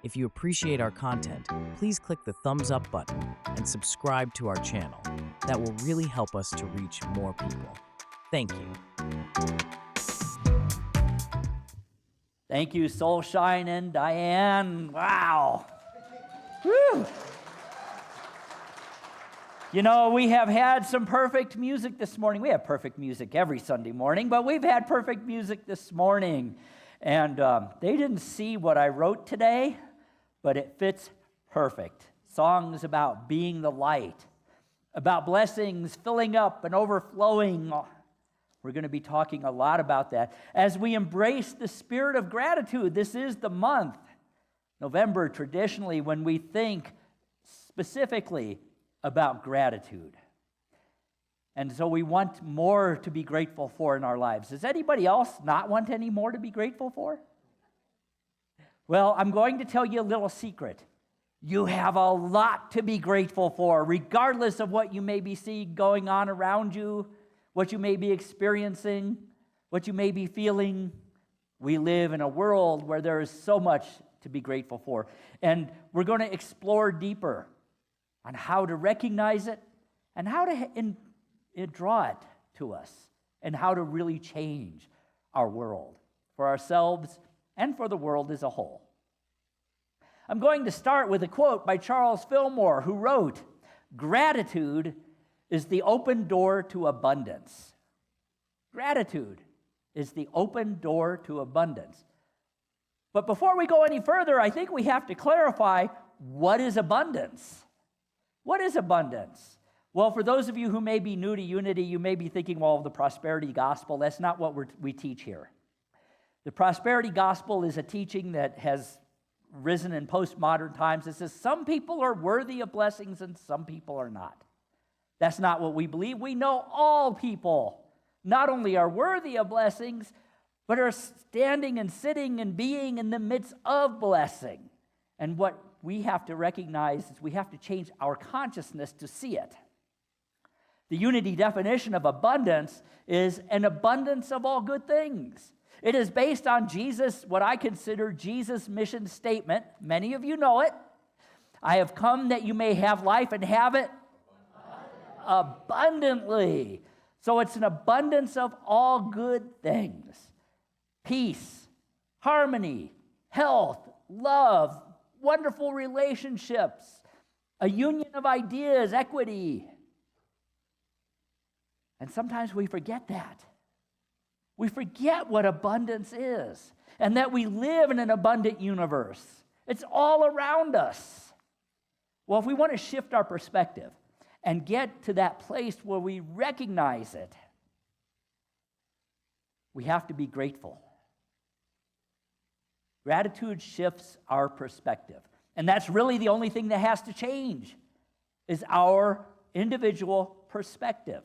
If you appreciate our content, please click the thumbs up button and subscribe to our channel. That will really help us to reach more people. Thank you. Thank you, Soulshine and Diane. Wow. Whew. You know, we have had some perfect music this morning. We have perfect music every Sunday morning, but we've had perfect music this morning. And they didn't see what I wrote today, but it fits perfect. Songs about being the light, about blessings filling up and overflowing. We're going to be talking a lot about that. As we embrace the spirit of gratitude, this is the month, November, traditionally, when we think specifically about gratitude. And so we want more to be grateful for in our lives. Does anybody else not want any more to be grateful for? Well, I'm going to tell you a little secret. You have a lot to be grateful for, regardless of what you may be seeing going on around you, what you may be experiencing, what you may be feeling. We live in a world where there is so much to be grateful for. And we're going to explore deeper on how to recognize it and how to draw it to us and how to really change our world for ourselves and for the world as a whole. I'm going to start with a quote by Charles Fillmore, who wrote, "Gratitude is the open door to abundance." Gratitude is the open door to abundance. But before we go any further, I think we have to clarify, what is abundance? What is abundance? Well, for those of you who may be new to Unity, you may be thinking, well, the prosperity gospel. That's not what we teach here. The prosperity gospel is a teaching that has risen in postmodern times. It says some people are worthy of blessings and some people are not. That's not what we believe. We know all people not only are worthy of blessings, but are standing and sitting and being in the midst of blessing. And what we have to recognize is we have to change our consciousness to see it. The Unity definition of abundance is an abundance of all good things. It is based on Jesus, what I consider Jesus' mission statement. Many of you know it. I have come that you may have life and have it abundantly. So it's an abundance of all good things. Peace, harmony, health, love, wonderful relationships, a union of ideas, equity. And sometimes we forget that. We forget what abundance is and that we live in an abundant universe. It's all around us. Well, if we want to shift our perspective and get to that place where we recognize it, we have to be grateful. Gratitude shifts our perspective. And that's really the only thing that has to change, is our individual perspective.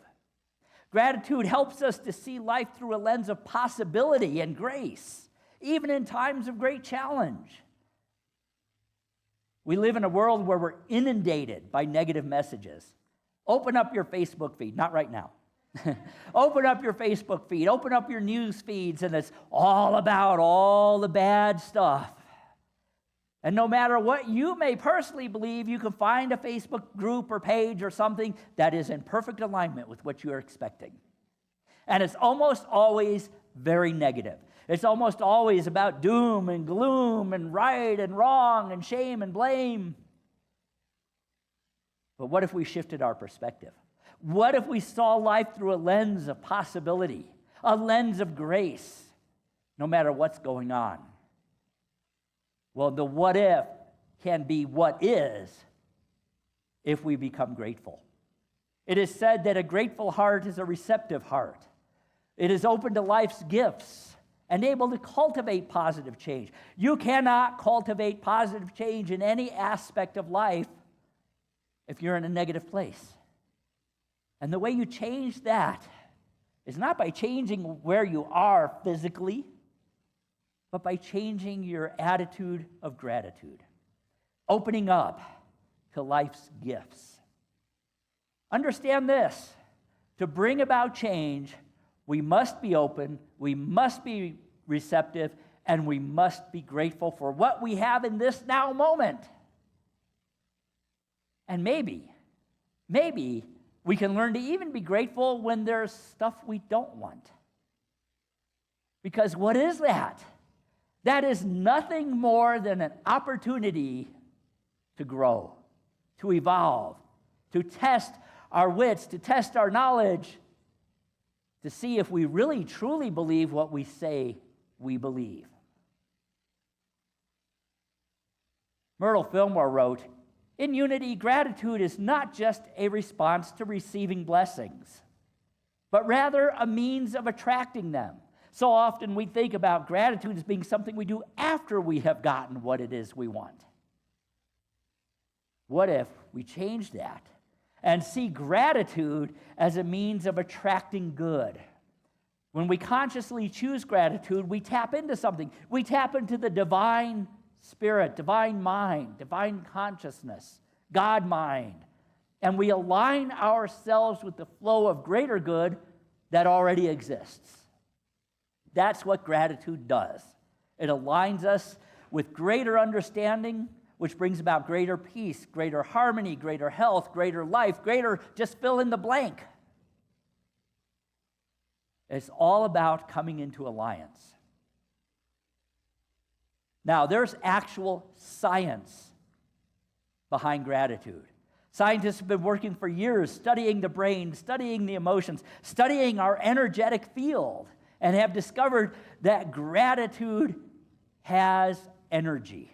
Gratitude helps us to see life through a lens of possibility and grace, even in times of great challenge. We live in a world where we're inundated by negative messages. Open up your Facebook feed, not right now. Open up your Facebook feed, open up your news feeds, and it's all about all the bad stuff. And no matter what you may personally believe, you can find a Facebook group or page or something that is in perfect alignment with what you're expecting. And it's almost always very negative. It's almost always about doom and gloom and right and wrong and shame and blame. But what if we shifted our perspective? What if we saw life through a lens of possibility, a lens of grace, no matter what's going on? Well, the what if can be what is if we become grateful. It is said that a grateful heart is a receptive heart. It is open to life's gifts and able to cultivate positive change. You cannot cultivate positive change in any aspect of life if you're in a negative place. And the way you change that is not by changing where you are physically, but by changing your attitude of gratitude, opening up to life's gifts. Understand this: to bring about change, we must be open, we must be receptive, and we must be grateful for what we have in this now moment. And maybe we can learn to even be grateful when there's stuff we don't want. Because what is that? That is nothing more than an opportunity to grow, to evolve, to test our wits, to test our knowledge, to see if we really truly believe what we say we believe. Myrtle Fillmore wrote, "In unity, gratitude is not just a response to receiving blessings, but rather a means of attracting them. So often we think about gratitude as being something we do after we have gotten what it is we want. What if we change that and see gratitude as a means of attracting good? When we consciously choose gratitude, we tap into something. We tap into the divine spirit, divine mind, divine consciousness, God mind, and we align ourselves with the flow of greater good that already exists. That's what gratitude does. It aligns us with greater understanding, which brings about greater peace, greater harmony, greater health, greater life, greater just fill in the blank. It's all about coming into alliance. Now, there's actual science behind gratitude. Scientists have been working for years studying the brain, studying the emotions, studying our energetic field, and have discovered that gratitude has energy.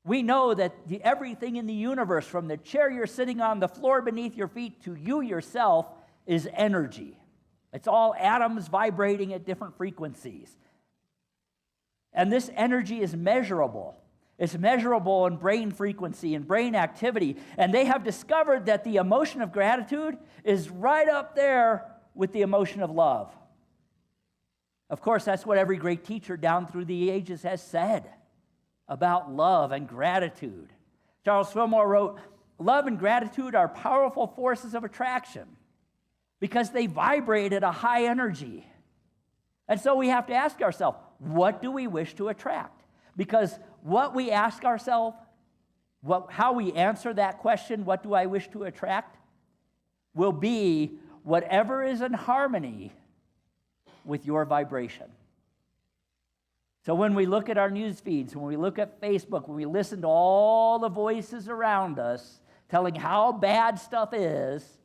We know that everything in the universe, from the chair you're sitting on, the floor beneath your feet, to you yourself, is energy. It's all atoms vibrating at different frequencies. And this energy is measurable. It's measurable in brain frequency and brain activity. And they have discovered that the emotion of gratitude is right up there with the emotion of love. Of course, that's what every great teacher down through the ages has said about love and gratitude. Charles Fillmore wrote, "Love and gratitude are powerful forces of attraction because they vibrate at a high energy." And so we have to ask ourselves, what do we wish to attract? Because what we ask ourselves, how we answer that question, what do I wish to attract, will be whatever is in harmony with your vibration. So when we look at our news feeds, when we look at Facebook, when we listen to all the voices around us telling how bad stuff is,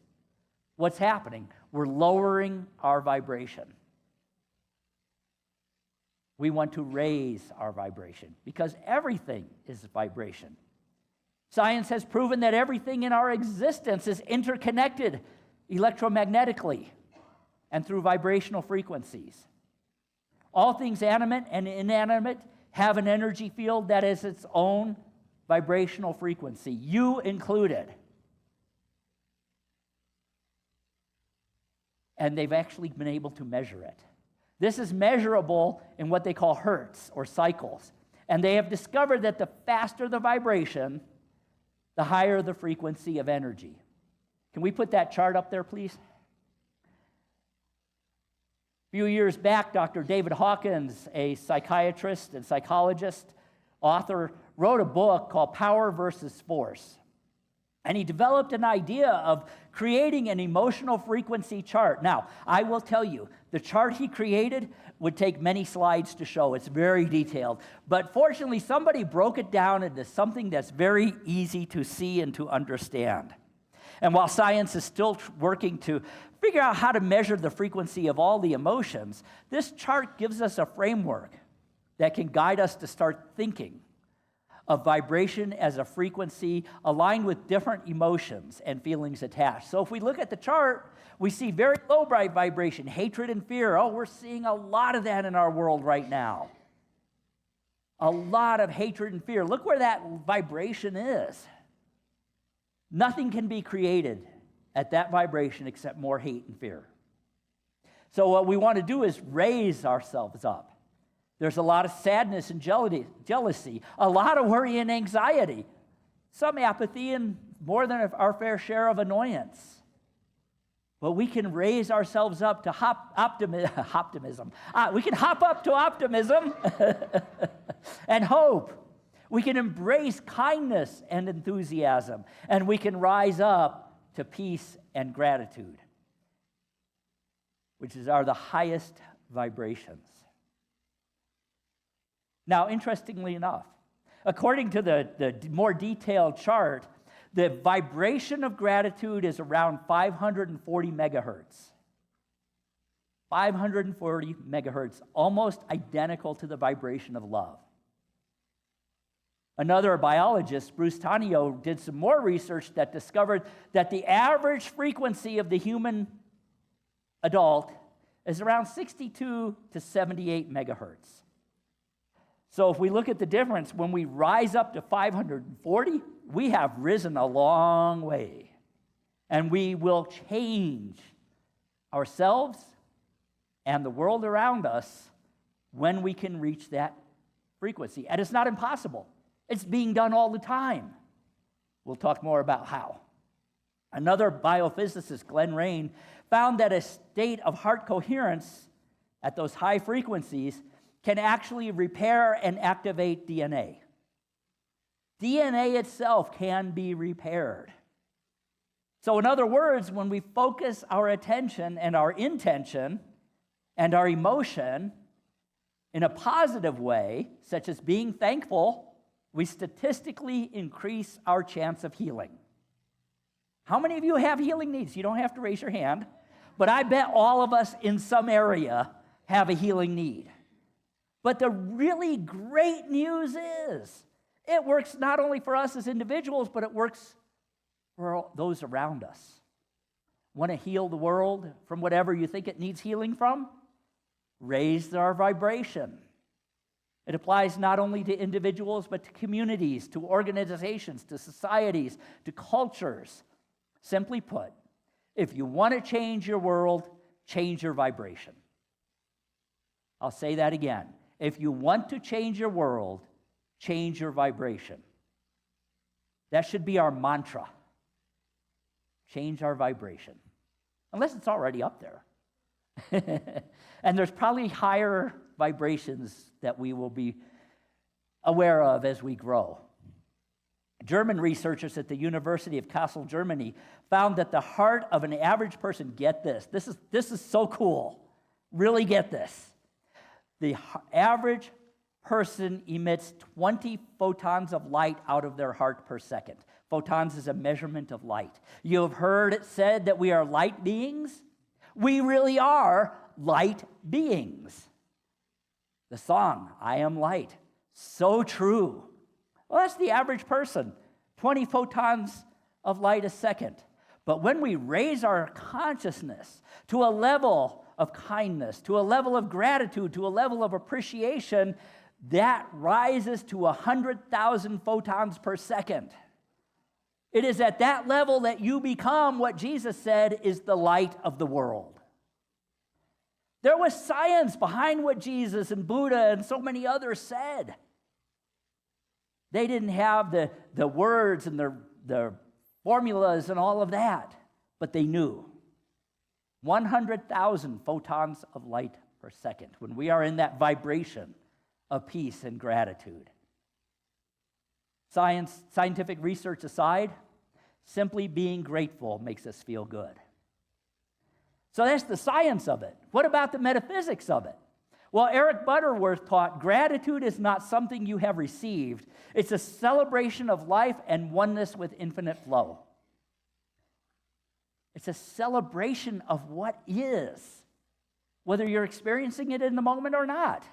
what's happening? We're lowering our vibration. We want to raise our vibration because everything is vibration. Science has proven that everything in our existence is interconnected electromagnetically and through vibrational frequencies. All things animate and inanimate have an energy field that is its own vibrational frequency, you included. And they've actually been able to measure it. This is measurable in what they call hertz or cycles. And they have discovered that the faster the vibration, the higher the frequency of energy. Can we put that chart up there, please? A few years back, Dr. David Hawkins, a psychiatrist and psychologist, author, wrote a book called Power versus Force. And he developed an idea of creating an emotional frequency chart. Now, I will tell you, the chart he created would take many slides to show. It's very detailed. But fortunately, somebody broke it down into something that's very easy to see and to understand. And while science is still working to figure out how to measure the frequency of all the emotions, this chart gives us a framework that can guide us to start thinking of vibration as a frequency aligned with different emotions and feelings attached. So if we look at the chart, we see very low vibration, hatred and fear. Oh, we're seeing a lot of that in our world right now. A lot of hatred and fear. Look where that vibration is. Nothing can be created at that vibration except more hate and fear. So what we want to do is raise ourselves up. There's a lot of sadness and jealousy, a lot of worry and anxiety, some apathy, and more than our fair share of annoyance. But we can raise ourselves up to optimism. We can hop up to optimism and hope. We can embrace kindness and enthusiasm. And we can rise up to peace and gratitude, which are the highest vibrations. Now, interestingly enough, according to the more detailed chart, the vibration of gratitude is around 540 megahertz. 540 megahertz, almost identical to the vibration of love. Another biologist, Bruce Tanio, did some more research that discovered that the average frequency of the human adult is around 62 to 78 megahertz. So if we look at the difference, when we rise up to 540, we have risen a long way. And we will change ourselves and the world around us when we can reach that frequency. And it's not impossible. It's being done all the time. We'll talk more about how. Another biophysicist, Glenn Rain, found that a state of heart coherence at those high frequencies can actually repair and activate DNA. DNA itself can be repaired. So in other words, when we focus our attention and our intention and our emotion in a positive way, such as being thankful, we statistically increase our chance of healing. How many of you have healing needs? You don't have to raise your hand, but I bet all of us in some area have a healing need. But the really great news is it works not only for us as individuals, but it works for those around us. Want to heal the world from whatever you think it needs healing from? Raise our vibration. It applies not only to individuals, but to communities, to organizations, to societies, to cultures. Simply put, if you want to change your world, change your vibration. I'll say that again. If you want to change your world, change your vibration. That should be our mantra. Change our vibration. Unless it's already up there. And there's probably higher vibrations that we will be aware of as we grow. German researchers at the University of Kassel, Germany, found that the heart of an average person, get this, this is so cool, really get this. The average person emits 20 photons of light out of their heart per second. Photons is a measurement of light. You have heard it said that we are light beings. We really are light beings. The song, I Am Light, so true. Well, that's the average person, 20 photons of light a second. But when we raise our consciousness to a level of kindness, to a level of gratitude, to a level of appreciation, that rises to 100,000 photons per second. It is at that level that you become what Jesus said is the light of the world. There was science behind what Jesus and Buddha and so many others said. They didn't have the words and the formulas and all of that, but they knew. 100,000 photons of light per second when we are in that of peace and gratitude. Scientific research aside, simply being grateful makes us feel good. So that's the science of it. What about the metaphysics of it? Well, Eric Butterworth taught gratitude is not something you have received. It's a celebration of life and oneness with infinite flow. It's a celebration of what is, whether you're experiencing it in the moment or not.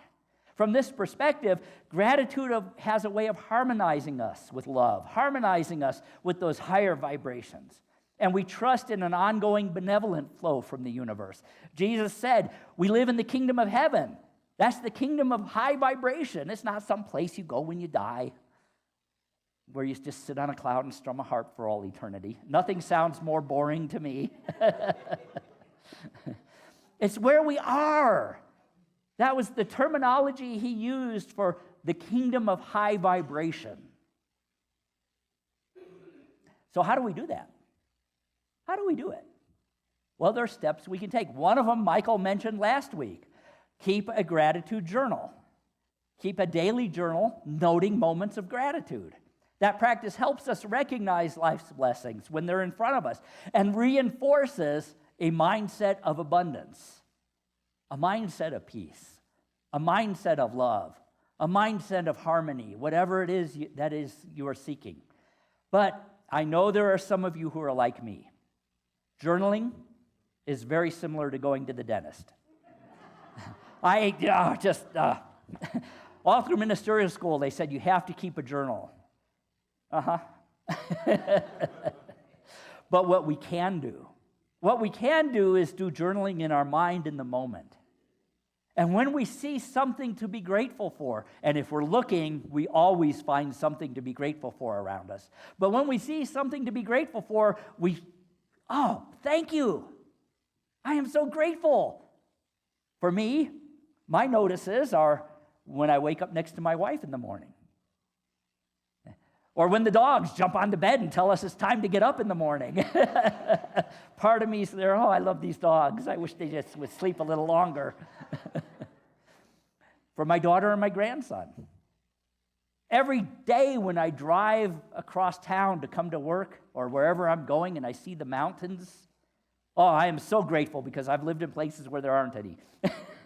From this perspective, gratitude has a way of harmonizing us with love, harmonizing us with those higher vibrations. And we trust in an ongoing benevolent flow from the universe. Jesus said, we live in the kingdom of heaven. That's the kingdom of high vibration. It's not some place you go when you die, where you just sit on a cloud and strum a harp for all eternity. Nothing sounds more boring to me. It's where we are. That was the terminology he used for the kingdom of high vibration. So how do we do that? How do we do it? Well, there are steps we can take. One of them Michael mentioned last week. Keep a gratitude journal. Keep a daily journal noting moments of gratitude. That practice helps us recognize life's blessings when they're in front of us and reinforces a mindset of abundance, a mindset of peace, a mindset of love, a mindset of harmony, whatever it is that is you are seeking. But I know there are some of you who are like me. Journaling is very similar to going to the dentist. All through ministerial school, they said you have to keep a journal. But what we can do is do journaling in our mind in the moment. And when we see something to be grateful for, and if we're looking, we always find something to be grateful for around us. But when we see something to be grateful for, thank you. I am so grateful. For me, my notices are when I wake up next to my wife in the morning. Or when the dogs jump on the bed and tell us it's time to get up in the morning. Part of me is there, I love these dogs. I wish they just would sleep a little longer. For my daughter and my grandson. Every day when I drive across town to come to work or wherever I'm going and I see the mountains, I am so grateful because I've lived in places where there aren't any.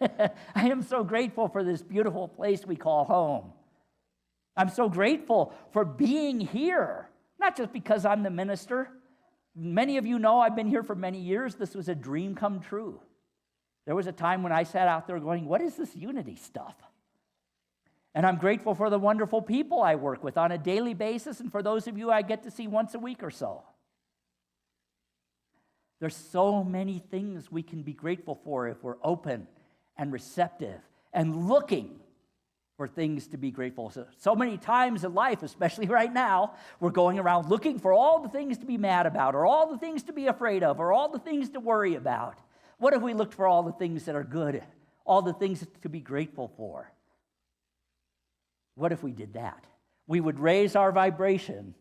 I am so grateful for this beautiful place we call home. I'm so grateful for being here, not just because I'm the minister. Many of you know I've been here for many years. This was a dream come true. There was a time when I sat out there going, what is this unity stuff? And I'm grateful for the wonderful people I work with on a daily basis and for those of you I get to see once a week or so. There's so many things we can be grateful for if we're open and receptive and looking for things to be grateful. So many times in life, especially right now, we're going around looking for all the things to be mad about or all the things to be afraid of or all the things to worry about. What if we looked for all the things that are good, all the things to be grateful for? What if we did that? We would raise our vibration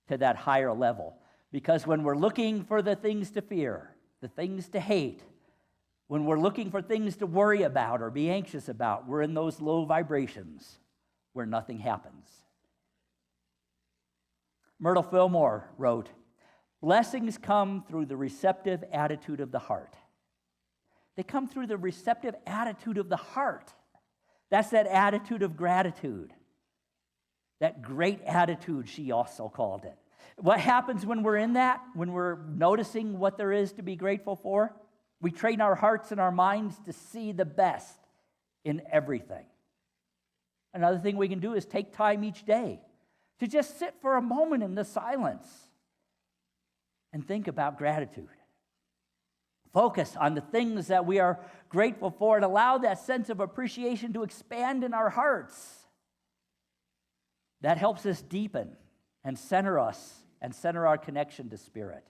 to that higher level. Because when we're looking for the things to fear, the things to hate, when we're looking for things to worry about or be anxious about, we're in those low vibrations where nothing happens. Myrtle Fillmore wrote, "Blessings come through the receptive attitude of the heart." They come through the receptive attitude of the heart. That's that attitude of gratitude. That great attitude, she also called it. What happens when we're in that, when we're noticing what there is to be grateful for? We train our hearts and our minds to see the best in everything. Another thing we can do is take time each day to just sit for a moment in the silence and think about gratitude. Focus on the things that we are grateful for and allow that sense of appreciation to expand in our hearts. That helps us deepen and center us and center our connection to Spirit.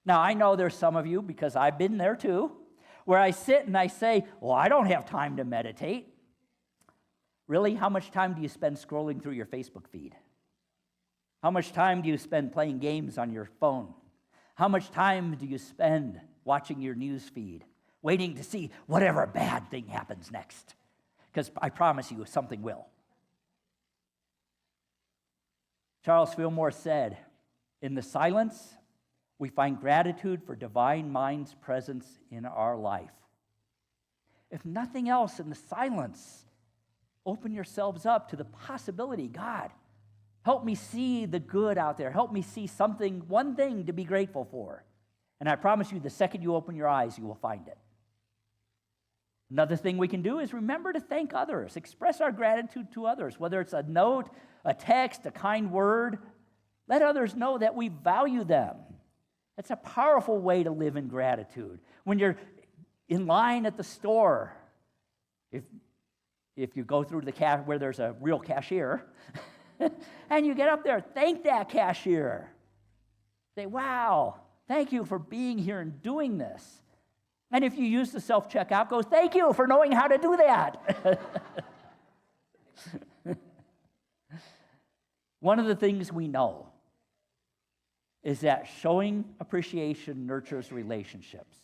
Now, I know there's some of you, because I've been there too, where I sit and I say, I don't have time to meditate. Really? How much time do you spend scrolling through your Facebook feed? How much time do you spend playing games on your phone? How much time do you spend watching your news feed, waiting to see whatever bad thing happens next? Because I promise you, something will. Charles Fillmore said, "In the silence, we find gratitude for divine mind's presence in our life." If nothing else, in the silence, open yourselves up to the possibility, God, help me see the good out there. Help me see something, one thing to be grateful for. And I promise you, the second you open your eyes, you will find it. Another thing we can do is remember to thank others. Express our gratitude to others, whether it's a note, a text, a kind word. Let others know that we value them. It's a powerful way to live in gratitude. When you're in line at the store, if you go through the where there's a real cashier, and you get up there, thank that cashier. Say, wow, thank you for being here and doing this. And if you use the self-checkout, go, thank you for knowing how to do that. One of the things we know is that showing appreciation nurtures relationships.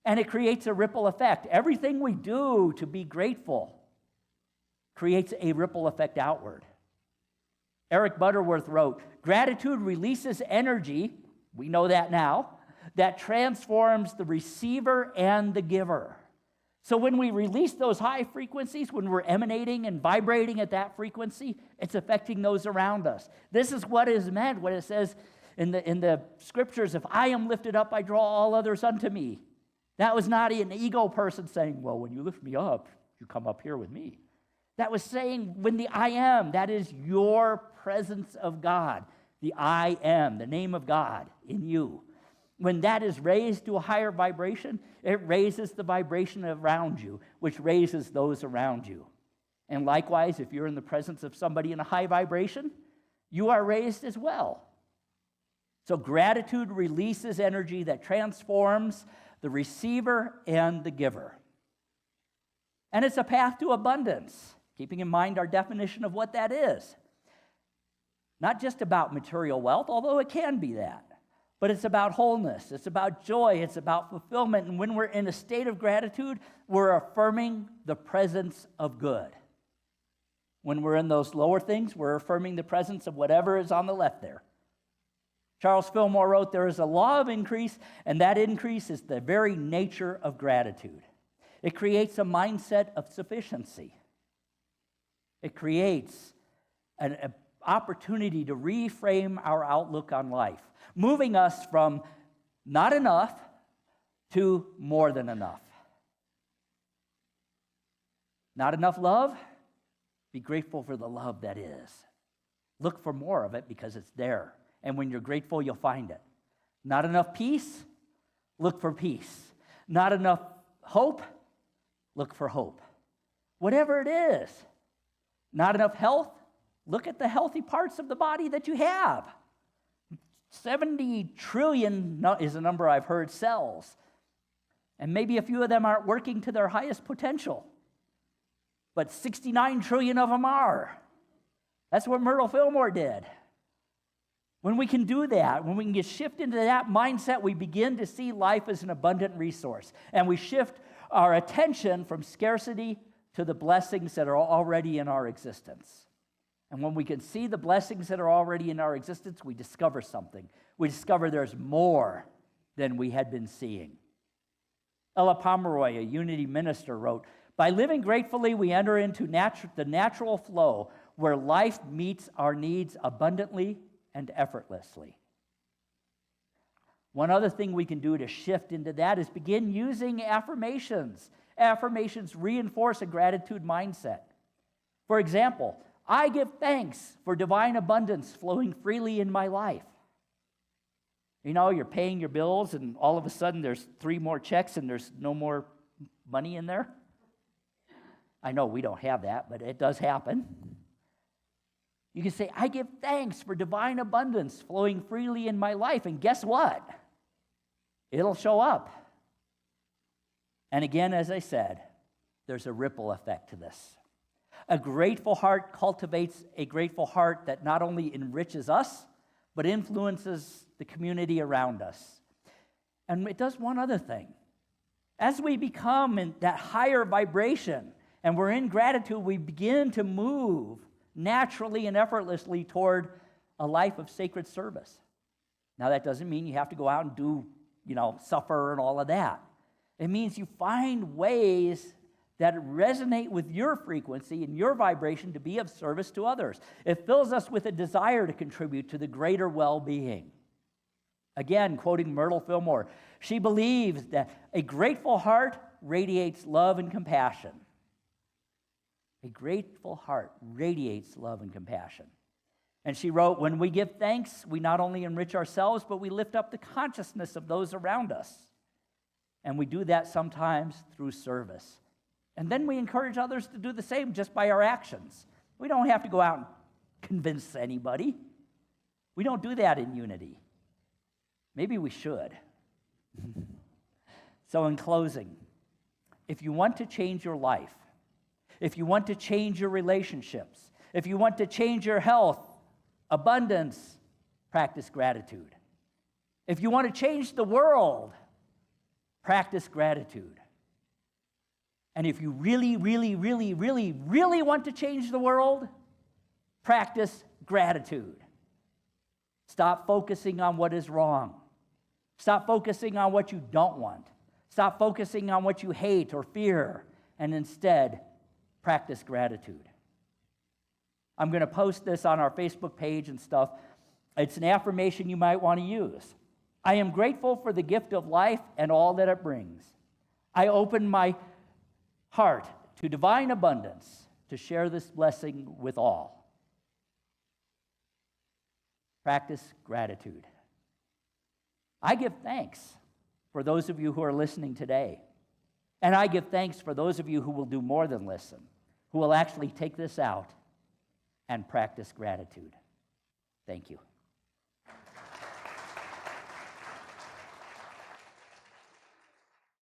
And it creates a ripple effect. Everything we do to be grateful creates a ripple effect outward. Eric Butterworth wrote, "Gratitude releases energy," we know that now, "that transforms the receiver and the giver." So when we release those high frequencies, when we're emanating and vibrating at that frequency, it's affecting those around us. This is what is meant when it says in the scriptures, "If I am lifted up, I draw all others unto me." That was not an ego person saying, "Well, when you lift me up, you come up here with me." That was saying when the I am, that is your presence of God, the I am, the name of God in you. When that is raised to a higher vibration, it raises the vibration around you, which raises those around you. And likewise, if you're in the presence of somebody in a high vibration, you are raised as well. So gratitude releases energy that transforms the receiver and the giver. And it's a path to abundance, keeping in mind our definition of what that is. Not just about material wealth, although it can be that. But it's about wholeness, it's about joy, it's about fulfillment. And when we're in a state of gratitude, we're affirming the presence of good. When we're in those lower things, we're affirming the presence of whatever is on the left there. Charles Fillmore wrote, "There is a law of increase, and that increase is the very nature of gratitude. It creates a mindset of sufficiency. It creates an opportunity to reframe our outlook on life, moving us from not enough to more than enough. Not enough love? Be grateful for the love that is. Look for more of it because it's there. And when you're grateful, you'll find it. Not enough peace? Look for peace. Not enough hope? Look for hope. Whatever it is. Not enough health? Look at the healthy parts of the body that you have. 70 trillion is a number I've heard cells. And maybe a few of them aren't working to their highest potential. But 69 trillion of them are. That's what Myrtle Fillmore did. When we can do that, when we can get shift into that mindset, we begin to see life as an abundant resource. And we shift our attention from scarcity to the blessings that are already in our existence. And when we can see the blessings that are already in our existence, we discover something. We discover there's more than we had been seeing. Ella Pomeroy, a Unity minister, wrote, "By living gratefully, we enter into the natural flow where life meets our needs abundantly and effortlessly." One other thing we can do to shift into that is begin using affirmations. Affirmations reinforce a gratitude mindset. For example, I give thanks for divine abundance flowing freely in my life. You know, you're paying your bills and all of a sudden there's 3 more checks and there's no more money in there. I know we don't have that, but it does happen. You can say, I give thanks for divine abundance flowing freely in my life. And guess what? It'll show up. And again, as I said, there's a ripple effect to this. A grateful heart cultivates a grateful heart that not only enriches us, but influences the community around us. And it does one other thing. As we become in that higher vibration and we're in gratitude, we begin to move naturally and effortlessly toward a life of sacred service. Now, that doesn't mean you have to go out and do, suffer and all of that. It means you find ways that resonate with your frequency and your vibration to be of service to others. It fills us with a desire to contribute to the greater well-being. Again, quoting Myrtle Fillmore, she believes that a grateful heart radiates love and compassion. A grateful heart radiates love and compassion. And she wrote, when we give thanks, we not only enrich ourselves, but we lift up the consciousness of those around us. And we do that sometimes through service. And then we encourage others to do the same just by our actions. We don't have to go out and convince anybody. We don't do that in Unity. Maybe we should. So in closing, if you want to change your life, if you want to change your relationships, if you want to change your health, abundance, practice gratitude. If you want to change the world, practice gratitude. And if you really, really, really, really, really want to change the world, practice gratitude. Stop focusing on what is wrong. Stop focusing on what you don't want. Stop focusing on what you hate or fear, and instead, practice gratitude. I'm going to post this on our Facebook page and stuff. It's an affirmation you might want to use. I am grateful for the gift of life and all that it brings. I open my heart to divine abundance to share this blessing with all. Practice gratitude. I give thanks for those of you who are listening today. And I give thanks for those of you who will do more than listen, who will actually take this out and practice gratitude. Thank you.